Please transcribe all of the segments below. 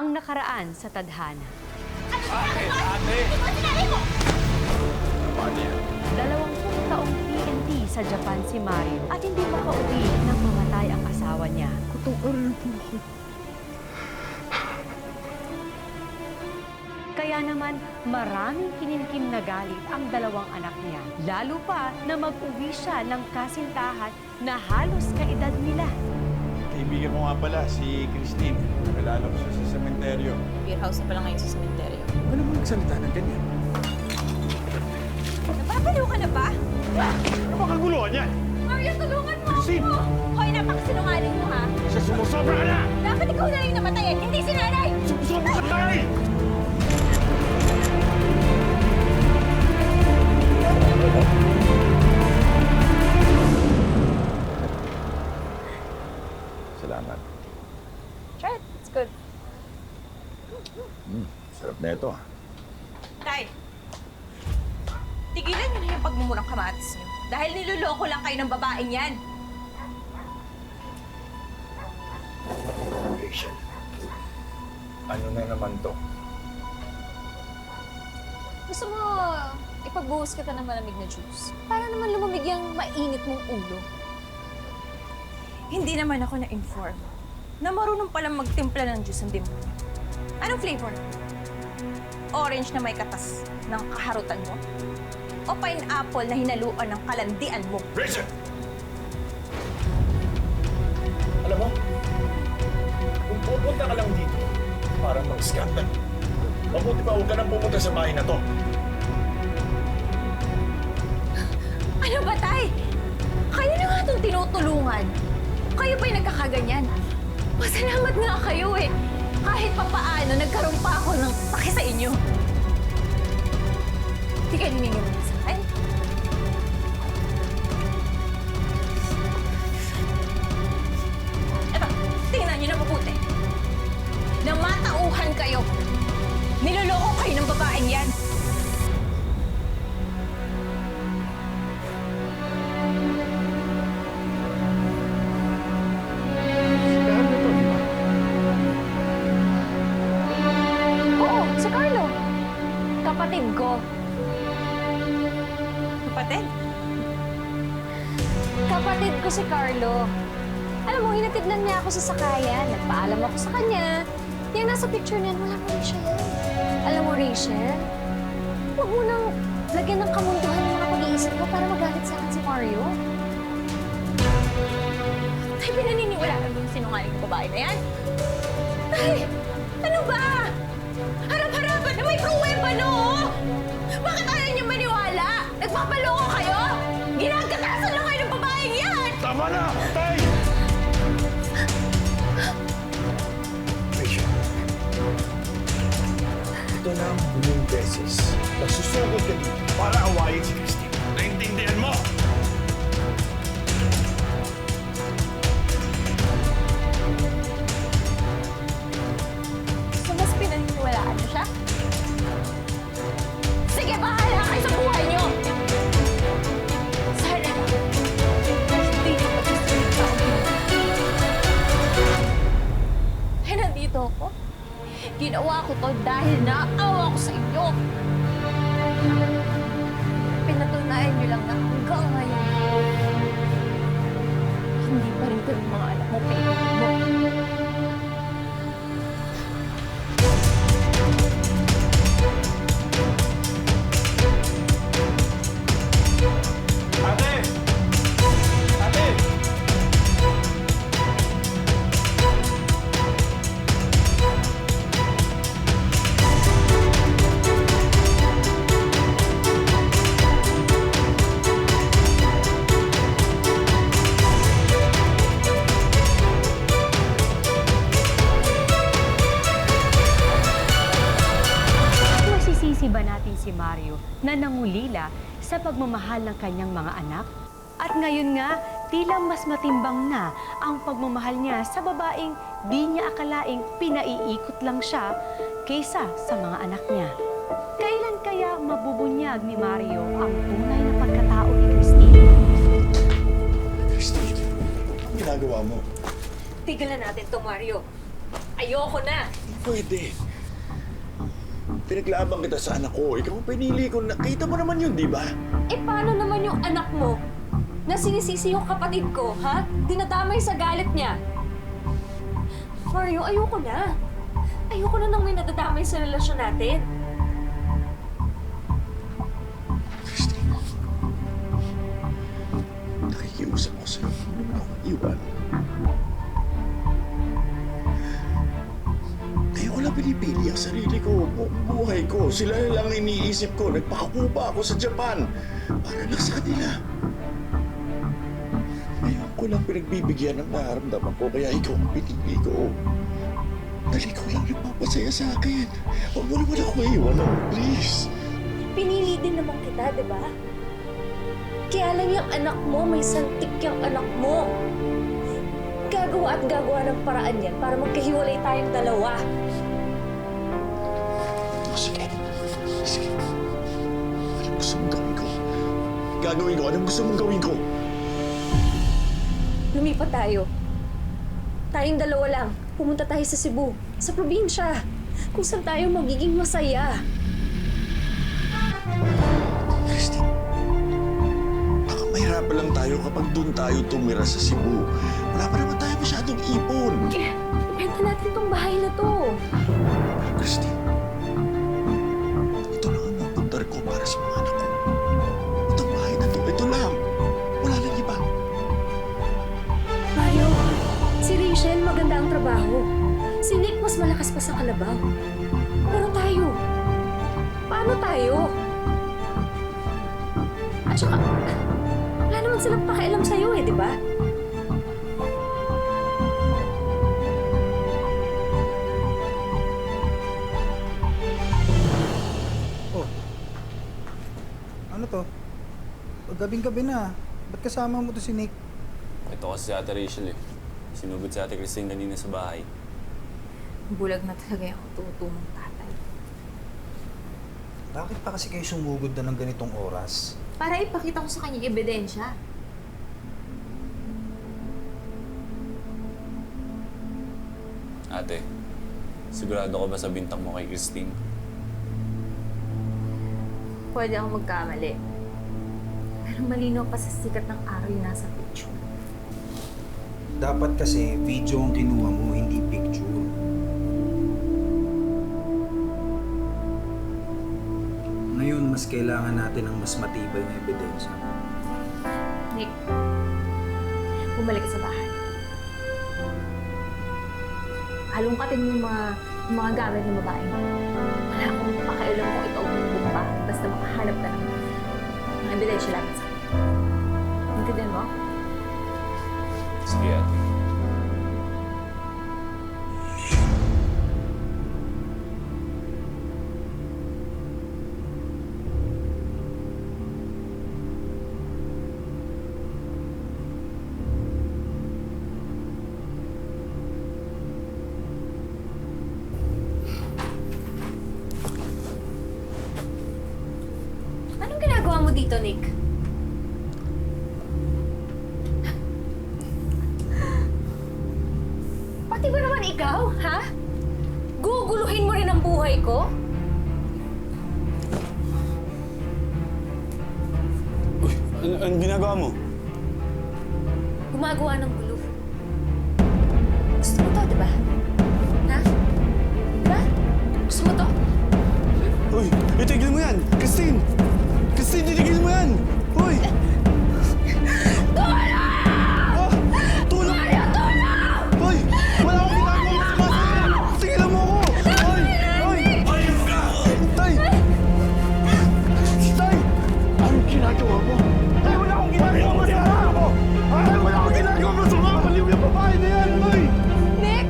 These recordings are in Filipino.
Ang nakaraan sa tadhana. Ate! Paano yan? 20 taong TNT sa Japan si Mario at hindi makauwi nang mamatay ang asawa niya. Kutukaran po ako. Kaya naman maraming kinimkim na galit ang dalawang anak niya. Lalo pa na mag-uwi siya ng kasintahan na halos kaedad nila. Kaibigan ko nga pala, si Christine. Nakilala ko siya sa sementeryo. Beer house na pala ngayon sa sementeryo. Ano mo nagsalita ng ganyan? Napapaliw ka na ba? Ano ba kaguluhan yan? Mario, tulungan mo Christine! ako! Hoy, napakasinungaling mo ha! Siya sumusobra ka na! Dapat ikaw na yung namatayin, hindi si nanay! Sumusobra ka na! Salamat. Try it, it's good. Sarap na ito. Tay, tigilan niyo na yung pagmumurang kamatis niyo. Dahil niloloko lang kayo ng babaeng yan. Rachel, ano na naman to? Gusto mo ipagbuhos kita ng malamig na juice? Para naman lumamig yung mainit mong ulo. Hindi naman ako na-inform na marunong palang magtimpla ng juice ang demonyo. Anong flavor? Orange na may katas ng kaharutan mo? O pineapple na hinaluan ng kalandian mo? Rachel! Alam mo, kung pupunta ka lang dito para mag-scandal, mabuti pa huwag ka nang pumunta sa bahay na to. Ano ba, Tay? Kayo na nga itong tinutulungan. Kayo ba'y nagkakaganyan? Masalamat nga kayo eh. Kahit papaano, nagkaroon pa ako ng paki sa inyo. Di kayo niningin sa akin? Eto, tingnan niyo na mabuti. Na matauhan kayo. Niloloko kayo ng babaeng yan. Lahat na to, di ba? Oo, si Carlo. Kapatid ko. Kapatid? Kapatid ko si Carlo. Alam mo, hinatid lang niya ako sa sakayan. Nagpaalam ako sa kanya. Yung nasa picture niyan, wala pa rin siya yan. Alam mo, Rachel, huwag mo nang lagyan ng kamunduhan ng mga pag-iisip mo para magalit sa akin si Mario. Tay, pinaniniwalaan mo yung sinungaling ng babae na yan? Tay, ano ba? Harap-harapan na may pruweba, no? Bakit ayaw niyo maniwala? Nagpapaloko kayo? Ginagkatasan lang kayo ng babaeng yan! Tama na! Tay! Rachel, ito na ang huling beses na susugod ka dito para awayin si Christine. Naintindihan mo? So, mas pinaniniwalaan niyo siya? Sige, bahala kayo sa buhay niyo! Sana lang, hindi niyo pag-gusto yung tao dito. Eh, nandito ako. Ginawa ko to dahil naawa ko sa inyo. Pinatunayan niyo lang na hanggang ngayon, hindi pa rin kayo mga anak mo pinagin mo. Ate! Ate! Masisisi ba natin si Mario na nangulila sa pagmamahal ng kanyang mga anak? At ngayon nga, tila mas matimbang na ang pagmamahal niya sa babaeng di niya akalaing pinaiikot lang siya kaysa sa mga anak niya. Kailan kaya mabubunyag ni Mario ang tunay na pagkatao ni Christine? Christine, ang ginagawa mo? Tigilan natin to, Mario. Ayoko na. Pwede. Pinaglaban kita sa anak ko. Ikaw ang pinili ko. Nakita mo naman yun, di ba? Eh, paano naman yung anak mo? Na sinisisi yung kapatid ko, ha? Dinadamay sa galit niya. Mario, ayoko na. Ayoko na nang may nadadamay sa relasyon natin. Christine, nakikiusap ko sa'yo. Huwag mo naman akong iwan. Kaya ko lang pinipili ang sarili ko, buhay ko. Sila lang iniisip ko. Nagpakakuba ako sa Japan para lang sa kanila. Ngayon ko lang pinagbibigyan ng nararamdaman ko, kaya ikaw ang pinili ko. Dali ko lang nagpapasaya sa akin. Huwag mo naman ako iwan, please. Pinili din naman kita, di ba? Kaya lang yung anak mo, may santik yung anak mo. Gagawa at gagawa ng paraan yan para magkahiwalay tayong dalawa. Sige. Sige. Anong gusto mong gawin ko? Gagawin ko? Anong gusto mong gawin ko? Lumipat tayo. Tayong dalawa lang. Pumunta tayo sa Cebu, sa probinsya, kung saan tayo magiging masaya. Christine, baka mahirapan lang tayo kapag doon tayo tumira sa Cebu. Wala pa naman tayo masyadong ipon. Ibenta natin tong bahay na to. Christine, ito lang ang napundar ko para sa mga anak ko. Itong bahay na to, ito lang. Wala nang iba. Mario, si Rachel maganda ang trabaho. Si Nick mas malakas pa sa kalabaw. Pero tayo, paano tayo? At saka, wala naman silang pakialam sa'yo eh, di ba? Oh. Ano to? Gabing-gabi na. Ba't kasama mo to si Nick? Ito kasi si Ate Rachel eh. Sinugod si Ate Christine kanina sa bahay. Bulag na talaga yung tuto mong tatay. Bakit pa kasi kayo sumugod na ng ganitong oras? Para ipakita ko sa kanya yung ebidensya. Ate, sigurado ka ba sa bintang mo kay Christine? Pwede akong magkamali. Pero malinaw pa sa sikat ng araw yung nasa picture. Dapat kasi video ang kinuha mo, hindi picture. Ngayon, mas kailangan natin ng mas matibay na ebidensya. Nick, bumalik ka sa bahay. Halongkatin mo yung mga gamit ng babae. Wala akong pakialam kung ito ang bumba. Basta makahanap ka ng mga ebidensya lang sa akin. Intindihan mo? Sige, Ate. Anong ginagawa mo dito, Nick? Pati ba naman ikaw, ha? Guguluhin mo rin ang buhay ko? Uy, anong ginagawa mo? Gumagawa ng gulo. Gusto mo to, di ba? Ha? Di ba? Gusto mo to? Uy, itigil mo yan! Christine! Christine, itigil mo yan! Uy! Tulong! Ah! Tulong! Mario, tulong! Uy! Wala akong ginagawa masama sa'yo! Tigilan mo ako! Uy! Uy! Ayun ka! Tay! Tay! Anong ginagawa mo? Tay, wala akong ginagawa masama! Tay, wala akong ginagawa masama! Maliw yung babae na yan! Uy! Nick!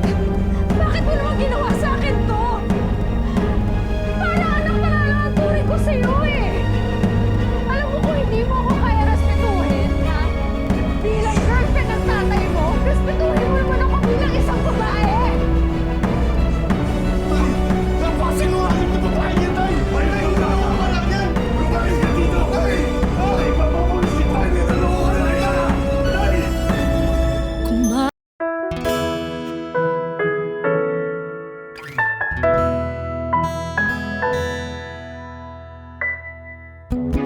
Rachel.